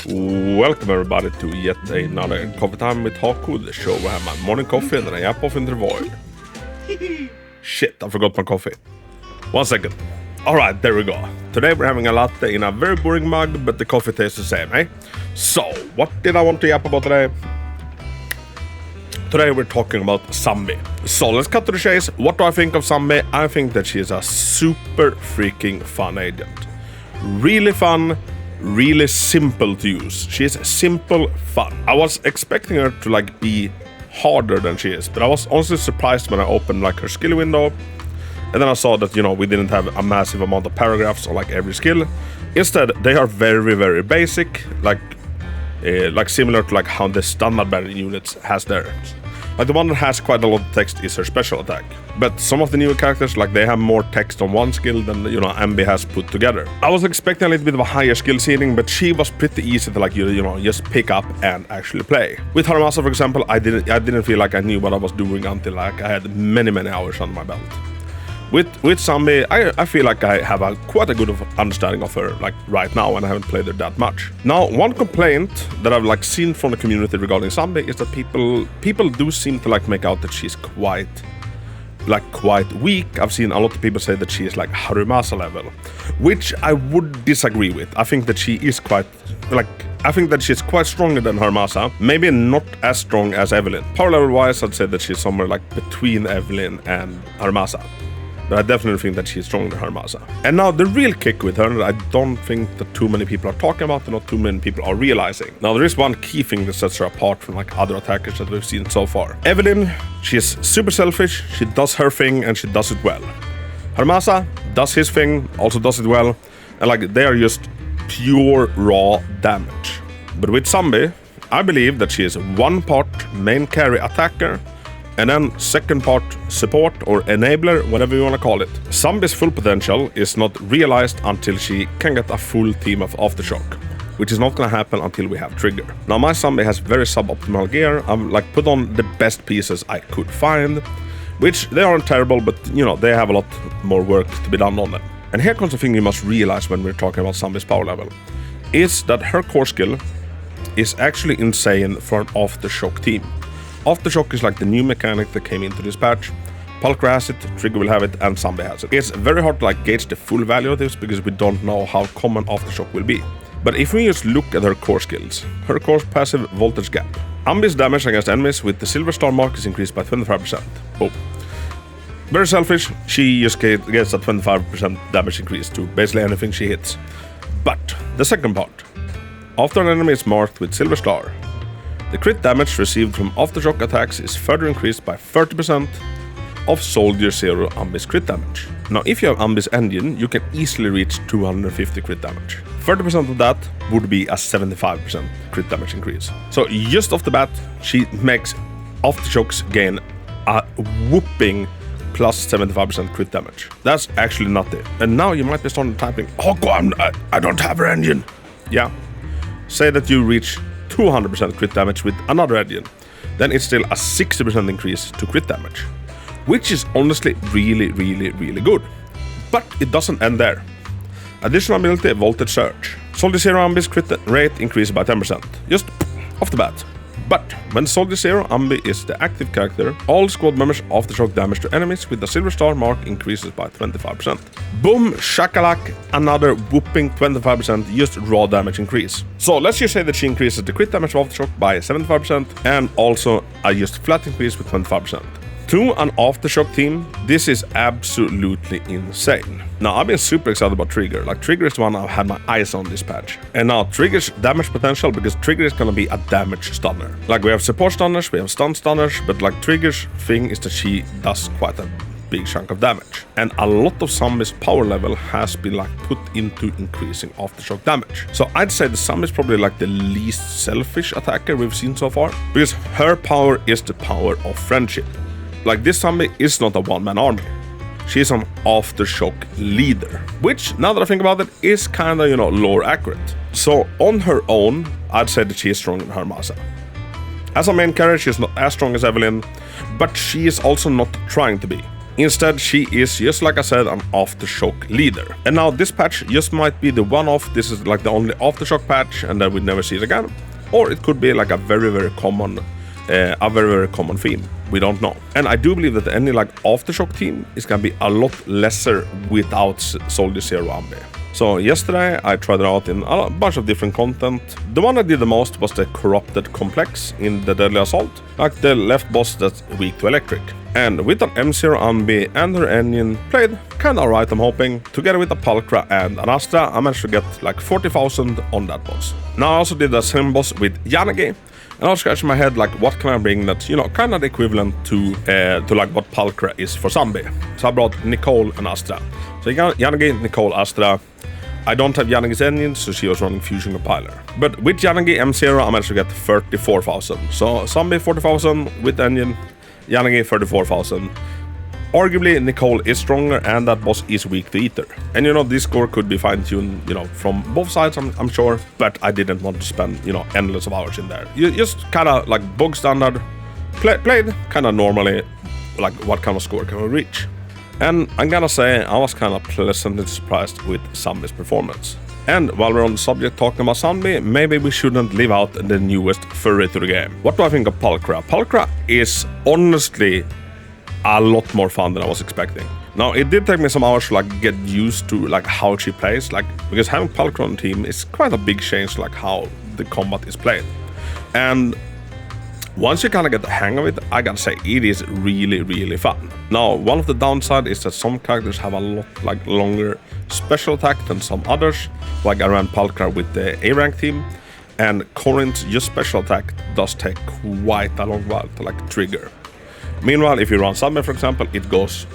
Welcome everybody to yet another coffee time with Hako, the show where I have my morning coffee and then I yap off into the void. Shit, I forgot my coffee. 1 second. Alright, there we go. Today we're having a latte in a very boring mug, but the coffee tastes the same, eh? So, what did I want to yap about today? Today we're talking about Sanby. So let's cut to the chase. What do I think of Sanby? I think that she is a super freaking fun agent. Really fun, really simple to use. She is simple fun. I was expecting her to like be harder than she is, but I was honestly surprised when I opened like her skill window. And then I saw that, you know, we didn't have a massive amount of paragraphs on like every skill. Instead, they are very, very basic, like similar to like how the standard battle units has theirs. Like the one that has quite a lot of text is her special attack. But some of the newer characters, like they have more text on one skill than, you know, Anby has put together. I was expecting a little bit of a higher skill ceiling, but she was pretty easy to like, you know, just pick up and actually play. With Harmasa, for example, I didn't feel like I knew what I was doing until like I had many hours on my belt. With Sanby, I feel like I have quite a good understanding of her like right now, and I haven't played her that much. Now, one complaint that I've like seen from the community regarding Sanby is that people do seem to like make out that she's quite weak. I've seen a lot of people say that she is like Harumasa level, which I would disagree with. I think that she is quite she's quite stronger than Harumasa, maybe not as strong as Evelyn. Power level wise, I'd say that she's somewhere like between Evelyn and Harumasa. But I definitely think that she's stronger than Harumasa. And now the real kick with her that I don't think that too many people are talking about and not too many people are realizing. Now there is one key thing that sets her apart from like other attackers that we've seen so far. Evelyn, she is super selfish, she does her thing and she does it well. Harumasa does his thing, also does it well, and like they are just pure raw damage. But with Sanby, I believe that she is one part main carry attacker, and then second part support or enabler, whatever you want to call it. Sanby's full potential is not realized until she can get a full team of Aftershock, which is not going to happen until we have Trigger. Now my Sanby has very suboptimal gear. I've like put on the best pieces I could find, which they aren't terrible, but you know, they have a lot more work to be done on them. And here comes the thing you must realize when we're talking about Sanby's power level, is that her core skill is actually insane for an Aftershock team. Aftershock is like the new mechanic that came into this patch. Pulcra has it, Trigger will have it, and Sanby has it. It's very hard to like gauge the full value of this because we don't know how common Aftershock will be. But if we just look at her core skills, her core passive voltage gap. Anby's damage against enemies with the silver star mark is increased by 25%. Boom. Very selfish, she just gets a 25% damage increase to basically anything she hits. But the second part, after an enemy is marked with silver star, the crit damage received from Aftershock attacks is further increased by 30% of Soldier Zero Anby's crit damage. Now, if you have Anby's engine, you can easily reach 250 crit damage. 30% of that would be a 75% crit damage increase. So just off the bat, she makes Aftershocks gain a whooping plus 75% crit damage. That's actually nutty. And now you might be starting typing, oh God, I don't have her engine. Yeah. Say that you reach 200% crit damage with another engine, then it's still a 60% increase to crit damage, which is honestly really good. But it doesn't end there. Additional ability, Voltage Surge. Soldier Zero Anby's crit rate increased by 10%, just off the bat. But when Soldier Zero Anby is the active character, all squad members Aftershock damage to enemies with the silver star mark increases by 25%. Boom, shakalak, another whooping 25% just raw damage increase. So let's just say that she increases the crit damage of Aftershock by 75% and also a just flat increase with 25%. To an Aftershock team, this is absolutely insane. Now, I've been super excited about Trigger. Like, Trigger is the one I've had my eyes on this patch. And now, Trigger's damage potential, because Trigger is gonna be a damage stunner. Like, we have support stunners, we have stun stunners, but like, Trigger's thing is that she does quite a big chunk of damage. And a lot of Sanby's power level has been like put into increasing Aftershock damage. So I'd say the Sanby is probably like the least selfish attacker we've seen so far, because her power is the power of friendship. Like, this Sanby is not a one-man army. She's an Aftershock leader, which, now that I think about it, is kinda, you know, lore accurate. So, on her own, I'd say that she is stronger than Harumasa. As a main character, she's not as strong as Evelyn, but she is also not trying to be. Instead, she is, just like I said, an Aftershock leader. And now this patch just might be the one-off. This is like the only Aftershock patch, and then we'd never see it again. Or it could be like a very common theme. We don't know. And I do believe that any like Aftershock team is gonna be a lot lesser without Soldier Zero Anby. So yesterday I tried it out in a bunch of different content. The one I did the most was the Corrupted Complex in the Deadly Assault, like the left boss that's weak to electric. And with an M0 Anby and her engine played kinda alright, I'm hoping. Together with a Pulcra and an Astra, I managed to get like 40,000 on that boss. Now I also did the same boss with Yanagi, and I was scratching my head like, what can I bring that's, you know, kind of the equivalent to like what Pulcra is for Sanby. So I brought Nicole and Astra. So Yanagi, Nicole, Astra. I don't have Yanagi's engine, so she was running Fusion Compiler. But with Yanagi M0, I managed to get 34,000. So Sanby 40,000 with engine, Yanagi 34,000. Arguably, Nicole is stronger, and that boss is weak to Ether. And you know, this score could be fine-tuned, you know, from both sides, I'm sure. But I didn't want to spend, you know, endless of hours in there. You just kind of like bog standard, played kind of normally, like what kind of score can we reach? And I'm gonna say I was kind of pleasantly surprised with Sanby's performance. And while we're on the subject talking about Sanby, maybe we shouldn't leave out the newest furry to the game. What do I think of Pulcra? Pulcra is honestly a lot more fun than I was expecting. Now, it did take me some hours to like get used to like how she plays, like because having Pulcra on the team is quite a big change to like how the combat is played. And once you kind of get the hang of it, I gotta say it is really fun. Now, one of the downside is that some characters have a lot like longer special attack than some others. Like I ran Pulcra with the A rank team, and Corinth's just special attack does take quite a long while to like trigger. Meanwhile, if you run Sanby, for example, it goes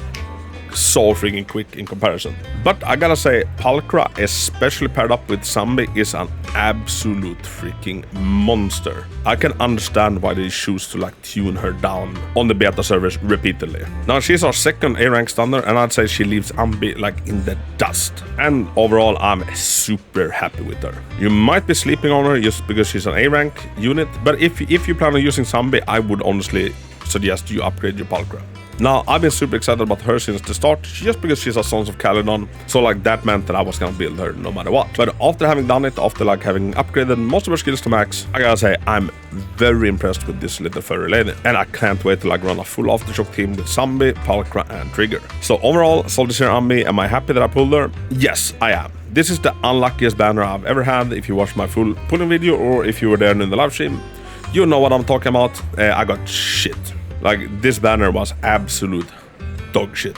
so freaking quick in comparison. But I gotta say, Pulcra, especially paired up with Sanby, is an absolute freaking monster. I can understand why they choose to like tune her down on the beta servers repeatedly. Now, she's our second A rank standard, and I'd say she leaves Anby like in the dust. And overall, I'm super happy with her. You might be sleeping on her just because she's an A rank unit, but if you plan on using Sanby, I would honestly suggest you upgrade your Pulcra. Now, I've been super excited about her since the start, just because she's a Sons of Caledon, so like that meant that I was gonna build her no matter what. But after having done it, after like having upgraded most of her skills to max, I gotta say I'm very impressed with this little furry lady, and I can't wait to like run a full Aftershock team with Sanby, Pulcra and Trigger. So overall, Soldier Zero Anby, am I happy that I pulled her? Yes, I am. This is the unluckiest banner I've ever had. If you watched my full pulling video, or if you were there in the live stream, you know what I'm talking about. I got shit. Like, this banner was absolute dog shit.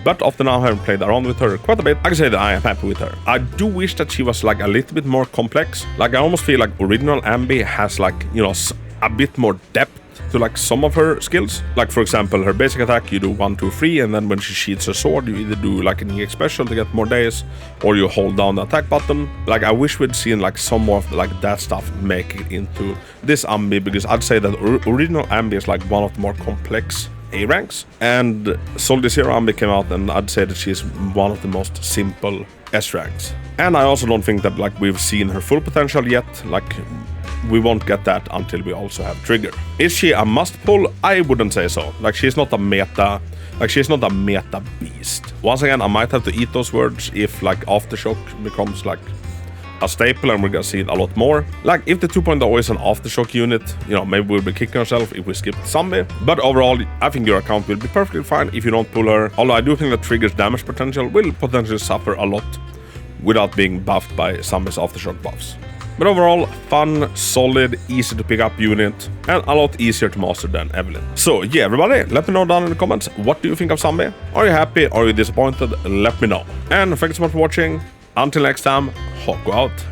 But after now having played around with her quite a bit, I can say that I am happy with her. I do wish that she was like a little bit more complex. Like, I almost feel like original Anby has like, you know, a bit more depth to like some of her skills. Like, for example, her basic attack, you do 1, 2, 3, and then when she sheathes her sword, you either do like an EX special to get more days, or you hold down the attack button. Like, I wish we'd seen like some more of like that stuff make it into this Anby, because I'd say that original Anby is like one of the more complex A ranks, and Soldier Zero Anby came out, and I'd say that she's one of the most simple S ranks. And I also don't think that like we've seen her full potential yet. Like, we won't get that until we also have Trigger. Is she a must pull? I wouldn't say so. Like, she's not a meta, like she's not a meta beast. Once again, I might have to eat those words if like Aftershock becomes like a staple and we're gonna see it a lot more. Like, if the 2.0 is an Aftershock unit, you know, maybe we'll be kicking ourselves if we skip Sanby. But overall, I think your account will be perfectly fine if you don't pull her. Although I do think that Trigger's damage potential will potentially suffer a lot without being buffed by Sanby's Aftershock buffs. But overall, fun, solid, easy to pick up unit, and a lot easier to master than Evelyn. So yeah, everybody, let me know down in the comments, what do you think of Sanby? Are you happy? Are you disappointed? Let me know. And thanks so much for watching. Until next time, Hako out.